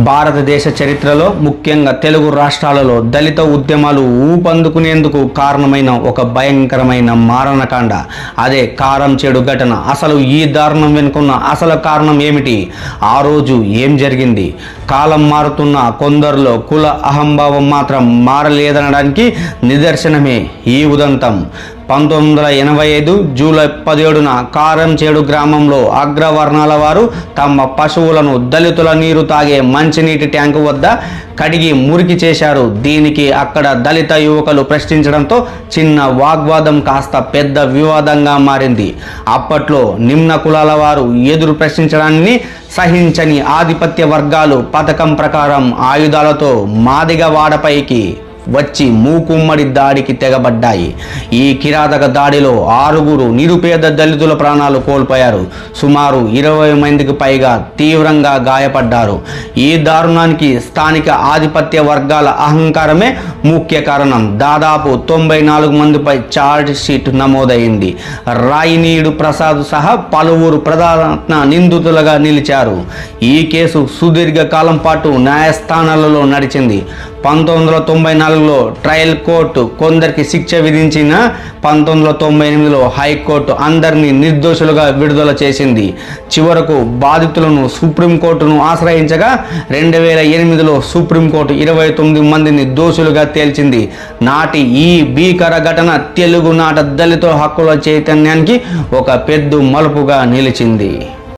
భారతదేశ చరిత్రలో ముఖ్యంగా తెలుగు రాష్ట్రాలలో దళిత ఉద్యమాలు ఊపందుకునేందుకు కారణమైన ఒక భయంకరమైన మారణకాండ, అదే కారంచేడు ఘటన. అసలు ఈ దారుణం వెనుకున్న అసలు కారణం ఏమిటి? ఆ రోజు ఏం జరిగింది? కాలం మారుతున్న కొందరిలో కుల అహంభావం మాత్రం మారలేదనడానికి నిదర్శనమే ఈ ఉదంతం. 1985 జూలై 17న కారంచేడు గ్రామంలో అగ్రవర్ణాల వారు తమ పశువులను దళితుల నీరు తాగే మంచినీటి ట్యాంకు వద్ద కడిగి మురికి చేశారు. దీనికి అక్కడ దళిత యువకులు ప్రశ్నించడంతో చిన్న వాగ్వాదం కాస్త పెద్ద వివాదంగా మారింది. అప్పట్లో నిమ్న కులాల వారు ఎదురు ప్రశ్నించడాన్ని సహించని ఆధిపత్య వర్గాలు పథకం ప్రకారం ఆయుధాలతో మాదిగవాడపైకి వచ్చి మూకుమ్మడి దాడికి తెగబడ్డాయి. ఈ కిరాతక దాడిలో 6 నిరుపేద దళితుల ప్రాణాలు కోల్పోయారు. సుమారు 20 మందికి పైగా తీవ్రంగా గాయపడ్డారు. ఈ దారుణానికి స్థానిక ఆధిపత్య వర్గాల అహంకారమే ముఖ్య కారణం. దాదాపు 94 మందిపై ఛార్జ్ షీట్ నమోదైంది. రాయినీడు ప్రసాద్ సహా పలువురు ప్రధాన నిందితులుగా నిలిచారు. ఈ కేసు సుదీర్ఘ కాలం పాటు న్యాయస్థానాలలో నడిచింది. 1994లో ట్రయల్ కోర్టు కొందరికి శిక్ష విధించిన 1998లో హైకోర్టు అందరినీ నిర్దోషులుగా విడుదల చేసింది. చివరకు బాధితులను సుప్రీంకోర్టును ఆశ్రయించగా 2008లో సుప్రీంకోర్టు 29 మందిని దోషులుగా తేల్చింది. నాటి ఈ భీకర ఘటన తెలుగునాట దళిత హక్కుల చైతన్యానికి ఒక పెద్ద మలుపుగా నిలిచింది.